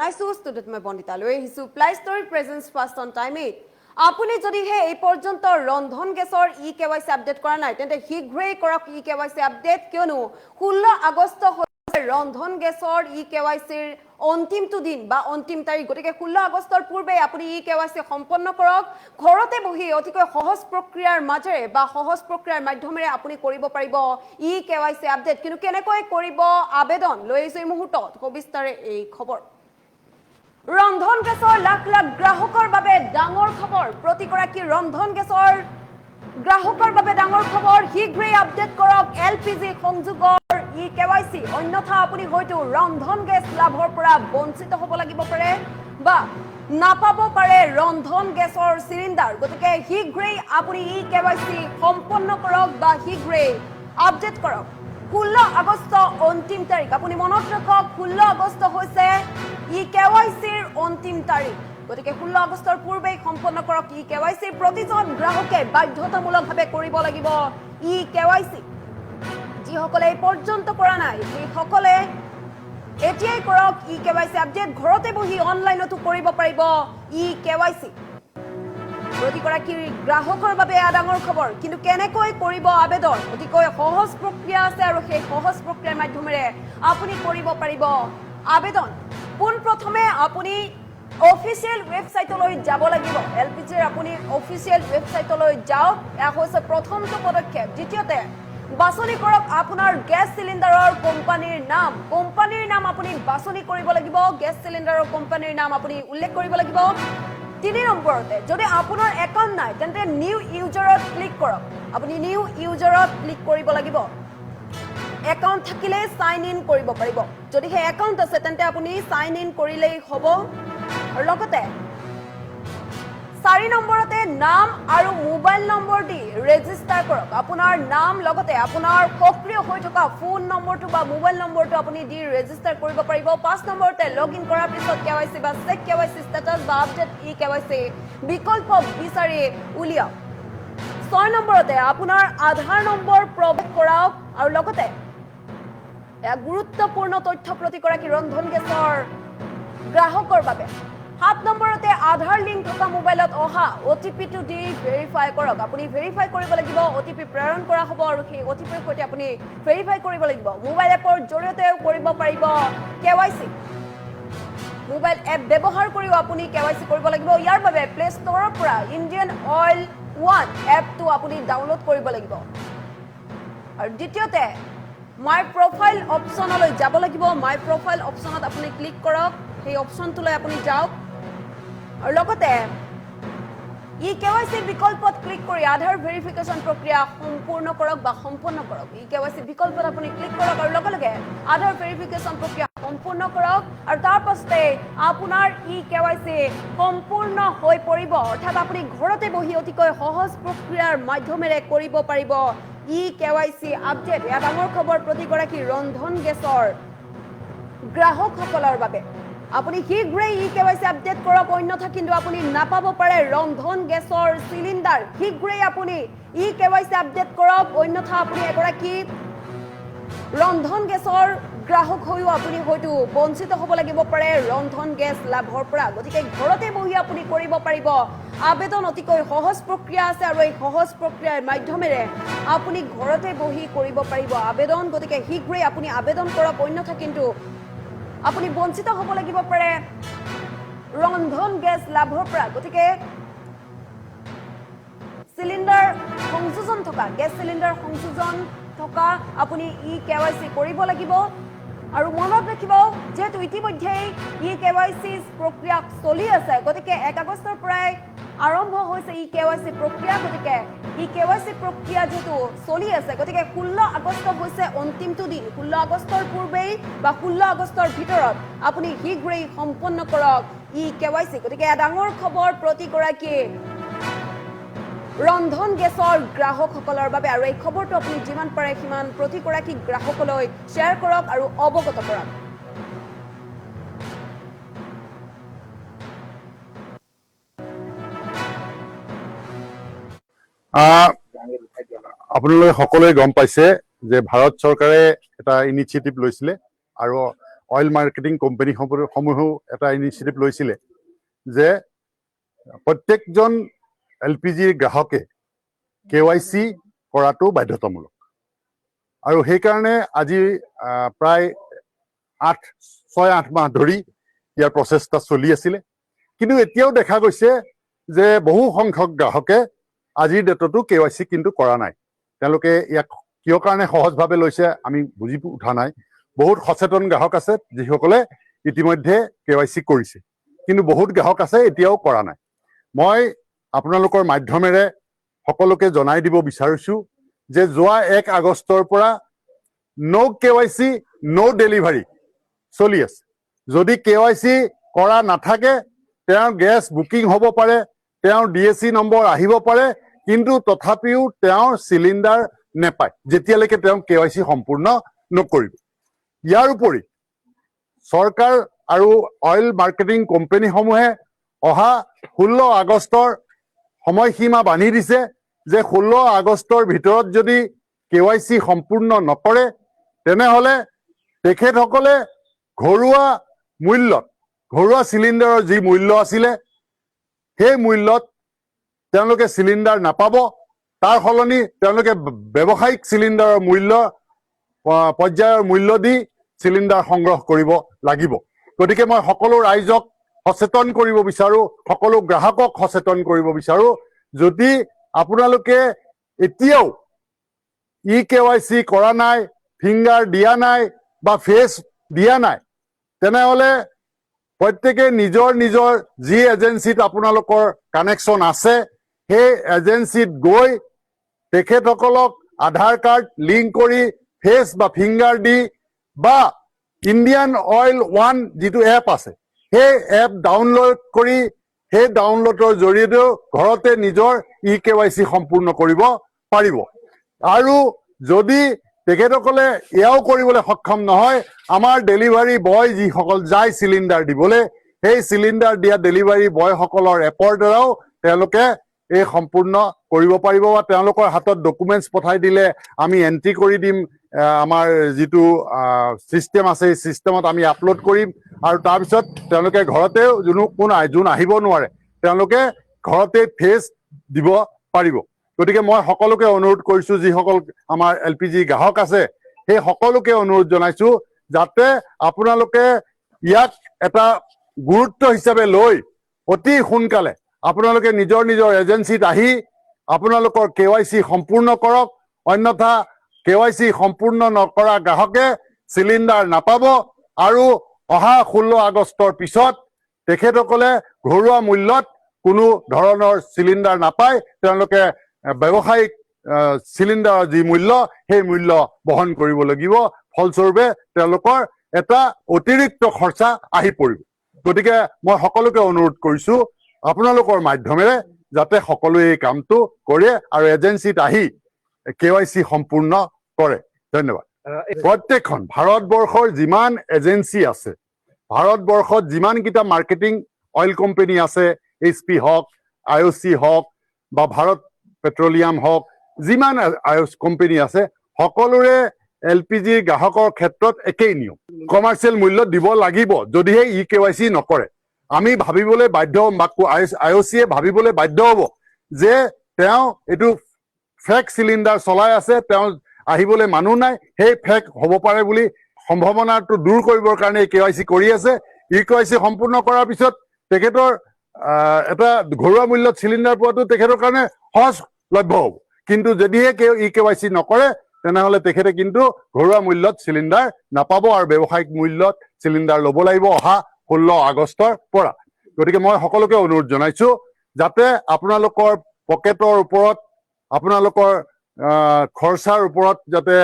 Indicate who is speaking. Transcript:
Speaker 1: আইছো ষ্টুডিঅ'ত মই বন্দিতা লৈ আহিছো ply story presence first on time 8 আপুনি যদিহে এই পৰ্যন্ত ৰন্ধন গেছৰ ই-কেৱাইচি আপডেট কৰা নাই তেন্তে শীঘ্ৰেই কৰক ই-কেৱাইচি আপডেট কিয়নো 16 আগষ্ট ৰন্ধন গেছৰ ই-কেৱাইচিৰ অন্তিমটো দিন বা অন্তিম তাৰিখ গতিকে 16 আগষ্টৰ পূৰ্বে আপুনি ই-কেৱাইচি সম্পন্ন কৰক ঘৰতে বহি অতিকৈ সহজ প্ৰক্ৰিয়াৰ মাজেৰে বা সহজ প্ৰক্ৰিয়াৰ মাধ্যমেৰে আপুনি কৰিব পাৰিব ই-কেৱাইচি আপডেট কিন্তু কেনেকৈ কৰিব আবেদন লৈ আহিছো এই মুহূৰ্তত সবিস্তাৰে এই খবৰ ৰন্ধন গেছৰ লাখ লাখ গ্ৰাহকৰ বাবে ডাঙৰ খবৰ প্ৰতিগৰাকী ৰন্ধন গেছৰ গ্ৰাহকৰ বাবে ডাঙৰ খবৰ শীঘ্ৰেই আপডেট কৰক এলপিজি সংযোগৰ ই-কেৱাইচি অন্যথা আপুনি হয়তো ৰন্ধন গেছ লাভৰ পৰা বঞ্চিত হ'ব লাগিব পাৰে বা নাপাব পাৰে ৰন্ধন গেছৰ চিলিণ্ডাৰ গতিকে শীঘ্ৰেই আপুনি ই-কেৱাইচি সম্পন্ন কৰক বা শীঘ্ৰেই আপডেট কৰক 16 আগষ্ট অন্তিম তাৰিখ আপুনি মনত ৰাখক 16 আগষ্ট হৈছে ই-কেৱাইচিৰ অন্তিম তাৰিখ গতিকে 16 আগষ্টৰ পূৰ্বেই সম্পন্ন কৰক ই-কেৱাইচি প্ৰতিজন গ্ৰাহকে বাধ্যতামূলকভাৱে কৰিব লাগিব ই-কেৱাইচি যিসকলে এই পৰ্যন্ত কৰা নাই সেইসকলে এতিয়াই কৰক ই-কেৱাইচি আপডেট ঘৰতে বহি অনলাইনতো কৰিব পাৰিব ই-কেৱাইচি প্ৰতিগৰাকী গ্ৰাহকৰ বাবে ডাঙৰ খবৰ কিন্তু কেনেকৈ কৰিব আবেদন অতিকৈ সহজ প্ৰক্ৰিয়া আছে আৰু সেই সহজ প্ৰক্ৰিয়াৰ মাধ্যমেৰে আপুনি কৰিব পাৰিব আবেদন পোনপ্ৰথমে আপুনি অফিচিয়েল ৱেবছাইটলৈ যাব লাগিব এলপিজিৰ আপুনি অফিচিয়েল ৱেবছাইটলৈ যাওক এয়া হৈছে প্ৰথমটো পদক্ষেপ দ্বিতীয়তে বাছনি কৰক আপোনাৰ গেছ চিলিণ্ডাৰৰ কোম্পানীৰ নাম আপুনি বাছনি কৰিব লাগিব গেছ চিলিণ্ডাৰৰ কোম্পানীৰ নাম আপুনি উল্লেখ কৰিব লাগিব 3 নম্বৰতে যদি আপোনাৰ একাউণ্ট নাই তেন্তে নিউ ইউজাৰত ক্লিক কৰক আপুনি নিউ ইউজাৰত ক্লিক কৰিব লাগিব একাউণ্ট থাকিলে সাইন ইন কৰিব পাৰিব যদিহে একাউণ্ট আছে তেন্তে আপুনি সাইন ইন কৰিলেই হ'ব আৰু লগতে 4 নম্বৰতে নাম আৰু মোবাইল নম্বৰ দি ৰেজিষ্টাৰ কৰক আপোনাৰ নাম লগতে আপোনাৰ সক্ৰিয় হৈ থকা ফোন নম্বৰটো বা মোবাইল নম্বৰটো আপুনি দি ৰেজিষ্টাৰ কৰিব পাৰিব 5 নম্বৰতে লগইন কৰাৰ পিছত কেৱাইচি বা চেক কেৱাইচি ষ্টেটাছ বা আপডেট ই কেৱাইচি বিকল্প বিচাৰি উলিয়াওক 6 নম্বৰতে আপোনাৰ আধাৰ নম্বৰ প্ৰৱেশ কৰাওক আৰু লগতে এক গুৰুত্বপূৰ্ণ তথ্য প্ৰতিগৰাকী ৰন্ধন গেছৰ গ্ৰাহকৰ বাবে 7 নম্বৰতে আধাৰ লিংক থকা মোবাইলত অহা অটিপিটো দি ভেৰিফাই কৰক আপুনি ভেৰিফাই কৰিব লাগিব অটিপি প্ৰেৰণ কৰা হ'ব আৰু সেই অটিপিৰ সৈতে আপুনি ভেৰিফাই কৰিব লাগিব মোবাইল এপৰ জৰিয়তে কৰিব পাৰিব কেৱাইচি মোবাইল এপ ব্যৱহাৰ কৰিও আপুনি কেৱাইচি কৰিব লাগিব ইয়াৰ বাবে প্লে ষ্টৰৰ পৰা ইণ্ডিয়ান অইল 1 এপটো আপুনি ডাউনলোড কৰিব লাগিব আৰু দ্বিতীয়তে মাই প্ৰফাইল অপচনলৈ যাব লাগিব মাই প্ৰফাইল অপচনত আপুনি ক্লিক কৰক সেই অপচনটোলৈ আপুনি যাওক আৰু লগতে ই-কেৱাইচি বিকল্পত ক্লিক কৰি আধাৰ ভেৰিফিকেশ্যন প্ৰক্ৰিয়া সম্পূৰ্ণ কৰক বা সম্পন্ন কৰক ই-কেৱাইচি বিকল্পত আপুনি ক্লিক কৰক আৰু লগে লগে আধাৰ ভেৰিফিকেশ্যন প্ৰক্ৰিয়া সম্পূৰ্ণ কৰক আৰু তাৰ পাছতে আপোনাৰ ই-কেৱাইচি সম্পূৰ্ণ হৈ পৰিব অৰ্থাৎ আপুনি ঘৰতে বহি অতিকৈ সহজ প্ৰক্ৰিয়াৰ মাধ্যমেৰে কৰিব পাৰিব ই-কেৱাইচি আপডেট এয়া ডাঙৰ খবৰ প্ৰতিগৰাকী ৰন্ধন গেছৰ গ্ৰাহকসকলৰ বাবে আপুনি শীঘ্ৰেই ই-কেৱাইচি আপডেট কৰক অন্যথা কিন্তু আপুনি নাপাব পাৰে ৰন্ধন গেছৰ চিলিণ্ডাৰ শীঘ্ৰেই আপুনি ই-কেৱাইচি আপডেট কৰক অন্যথা আপুনি এগৰাকী ৰন্ধন গেছৰ গ্ৰাহক হৈও আপুনি হয়তো বঞ্চিত হ'ব লাগিব পাৰে ৰন্ধন গেছ লাভৰ পৰা গতিকে ঘৰতে বহি আপুনি কৰিব পাৰিব আবেদন অতিকৈ সহজ প্ৰক্ৰিয়া আছে আৰু এই সহজ প্ৰক্ৰিয়াৰ মাধ্যমেৰে আপুনি ঘৰতে বহি কৰিব পাৰিব আবেদন গতিকে শীঘ্ৰেই আপুনি আবেদন কৰক অন্যথা কিন্তু আপুনি বঞ্চিত হ'ব লাগিব পাৰে ৰন্ধন গেছ লাভৰ পৰা গতিকে চিলিণ্ডাৰ সংযোজন থকা গেছ চিলিণ্ডাৰ সংযোজন থকা আপুনি ই-কেৱাইচি কৰিব লাগিব আৰু মনত ৰাখিব যেহেতু ইতিমধ্যেই ই-কেৱাইচি প্ৰক্ৰিয়া চলি আছে গতিকে 1 আগষ্টৰ পৰাই আৰম্ভ হৈছে ই-কেৱাইচি প্ৰক্ৰিয়া গতিকে ই-কেৱাইচি প্ৰক্ৰিয়া যেহেতু চলি আছে গতিকে 16 আগষ্ট হৈছে অন্তিমটো দিন 16 আগষ্টৰ পূৰ্বেই বা 16 আগষ্টৰ ভিতৰত আপুনি শীঘ্ৰেই সম্পন্ন কৰক ই-কেৱাইচি গতিকে ডাঙৰ খবৰ প্ৰতিগৰাকী ৰন্ধন গেছৰ গ্ৰাহকসকলৰ বাবে আৰু এই খবৰটো আপুনি যিমান পাৰে সিমান প্ৰতিগৰাকী গ্ৰাহকলৈ শ্বেয়াৰ কৰক আৰু অৱগত কৰক
Speaker 2: আপোনালোকে সকলোৱে গম পাইছে যে ভাৰত চৰকাৰে এটা ইনিচিয়েটিভ লৈছিলে আৰু অইল মাৰ্কেটিং কোম্পানীসমূহেও এটা ইনিচিয়েটিভ লৈছিলে যে প্ৰত্যেকজন LPGৰ গ্ৰাহকে KYC কৰাটো বাধ্যতামূলক। আৰু সেইকাৰণে আজি প্ৰায় 6-8 মাহ ধৰি ইয়াৰ প্ৰচেষ্টা চলি আছিলে। কিন্তু এতিয়াও দেখা গৈছে যে বহু সংখ্যক গ্ৰাহকে আজিৰ ডেটতো KYC কিন্তু কৰা নাই। তেওঁলোকে ইয়াক কিয় কাৰণে সহজভাৱে লৈছে আমি বুজি উঠা নাই। বহুত সচেতন গ্ৰাহক আছে যিসকলে ইতিমধ্যে KYC কৰিছে, কিন্তু বহুত গ্ৰাহক আছে এতিয়াও কৰা নাই। মই আপোনালোকৰ মাধ্যমেৰে সকলোকে জনাই দিব বিচাৰিছো যে যোৱা 1 আগষ্টৰ পৰা নো KYC নো ডেলিভাৰী চলি আছে। যদি KYC কৰা নাথাকে তেওঁৰ গেছ বুকিং হ'ব পাৰে, তেওঁৰ DAC নম্বৰ আহিব পাৰে, কিন্তু তথাপিও তেওঁৰ চিলিণ্ডাৰ নেপায় যেতিয়ালৈকে তেওঁ KYC সম্পূৰ্ণ নকৰিব। ইয়াৰ উপৰি চৰকাৰ আৰু অইল মাৰ্কেটিং কোম্পানীসমূহে অহা 16 আগষ্টৰ সময়সীমা বান্ধি দিছে যে 16 আগষ্টৰ ভিতৰত যদি KYC সম্পূৰ্ণ নকৰে তেনেহলে তেখেতসকলে ঘৰুৱা মূল্যত, ঘৰুৱা চিলিণ্ডাৰৰ যি মূল্য আছিলে সেই মূল্যত তেওঁলোকে চিলিণ্ডাৰ নাপাব। তাৰ সলনি তেওঁলোকে ব্যৱসায়িক চিলিণ্ডাৰৰ মূল্য পৰ্যায়ৰ মূল্য দি চিলিণ্ডাৰ সংগ্ৰহ কৰিব লাগিব। গতিকে মই সকলো ৰাইজক সচেতন কৰিব বিচাৰো, সকলো গ্ৰাহকক সচেতন কৰিব বিচাৰো, যদি আপোনালোকে এতিয়াও KYC কৰা নাই, ফিংগাৰ দিয়া নাই বা ফেচ দিয়া নাই, তেনেহলে প্ৰত্যেকে নিজৰ নিজৰ যি এজেঞ্চিত আপোনালোকৰ কানেকশ্যন আছে সেই এজেঞ্চিত গৈ তেখেতসকলক আধাৰ কাৰ্ড লিংক কৰি ফেচ বা ফিংগাৰ দি বা ইণ্ডিয়ান অইল ওৱান যিটো এপ আছে সেই এপ ডাউনলোড কৰি সেই ডাউনলোডৰ জৰিয়তেও ঘৰতে নিজৰ KYC সম্পূৰ্ণ কৰিব পাৰিব। আৰু যদি তেখেতসকলে এয়াও কৰিবলৈ সক্ষম নহয়, আমাৰ ডেলিভাৰী বয় যিসকল যায় চিলিণ্ডাৰ দিবলৈ, সেই চিলিণ্ডাৰ দিয়া ডেলিভাৰী বয়সকলৰ এপৰ দ্বাৰাও তেওঁলোকে এই সম্পূৰ্ণ কৰিব পাৰিব বা তেওঁলোকৰ হাতত ডকুমেণ্টছ পঠাই দিলে আমি এন্ট্ৰি কৰি দিম, আমাৰ যিটো চিষ্টেম আছে সেই চিষ্টেমত আমি আপলোড কৰিম আৰু তাৰপিছত তেওঁলোকে ঘৰতেও যোন আহিব নোৱাৰে তেওঁলোকে ঘৰতে ফেচ দিব পাৰিব। গতিকে মই সকলোকে অনুৰোধ কৰিছো, যিসকল আমাৰ LPG গ্ৰাহক আছে সেই সকলোকে অনুৰোধ জনাইছো যাতে আপোনালোকে ইয়াক এটা গুৰুত্ব হিচাপে লৈ অতি সোনকালে আপোনালোকে নিজৰ নিজৰ এজেঞ্চিত আহি আপোনালোকৰ KYC সম্পূৰ্ণ কৰক। অন্যথা KYC সম্পূৰ্ণ নকৰা গ্ৰাহকে চিলিণ্ডাৰ নাপাব আৰু অহা 16 আগষ্টৰ পিছত তেখেতসকলে ঘৰুৱা মূল্যত কোনো ধৰণৰ চিলিণ্ডাৰ নাপায়, তেওঁলোকে ব্যৱসায়িক চিলিণ্ডাৰৰ যি মূল্য সেই মূল্য বহন কৰিব লাগিব। ফলস্বৰূপে তেওঁলোকৰ এটা অতিৰিক্ত খৰচা আহি পৰিব। গতিকে মই সকলোকে অনুৰোধ কৰিছো আপোনালোকৰ মাধ্যমেৰে যাতে সকলোৱে এই কামটো কৰে আৰু এজেঞ্চিত আহি KYC সম্পূৰ্ণ কৰে। ধন্যবাদ। প্ৰত্যেকখন ভাৰতবৰ্ষৰ যিমান এজেঞ্চি আছে, ভাৰতবৰ্ষত যিমানকেইটা মাৰ্কেটিং অইল কোম্পানী আছে, HP হওক, IOC হওক বা ভাৰত পেট্ৰলিয়াম হওক, যিমান কোম্পানী আছে সকলোৰে LPG গ্ৰাহকৰ ক্ষেত্ৰত একেই নিয়ম, কমাৰ্চিয়েল মূল্য দিব লাগিব যদিহে KYC নকৰে। আমি ভাবিবলৈ বাধ্য হ'ম বা IOCয়ে ভাবিবলৈ বাধ্য হ'ব যে তেওঁ এইটো ফেক চিলিণ্ডাৰ চলাই আছে, তেওঁ আহিবলৈ মানুহ নাই, সেই ফেক হ'ব পাৰে বুলি সম্ভাৱনাটো দূৰ কৰিবৰ কাৰণে KYC কৰি আছে। KYC সম্পূৰ্ণ কৰাৰ পিছত তেখেতৰ এটা ঘৰুৱা মূল্যত চিলিণ্ডাৰ পোৱাটো তেখেতৰ কাৰণে সহজলভ্য হ'ব। কিন্তু যদিহে KYC নকৰে তেনেহলে তেখেতে কিন্তু ঘৰুৱা মূল্যত চিলিণ্ডাৰ নাপাব আৰু ব্যৱসায়িক মূল্যত চিলিণ্ডাৰ ল'ব লাগিব অহা 16 আগষ্টৰ পৰা। গতিকে মই সকলোকে অনুৰোধ জনাইছো যাতে আপোনালোকৰ পকেটৰ ওপৰত, আপোনালোকৰ খৰচাৰ ওপৰত যাতে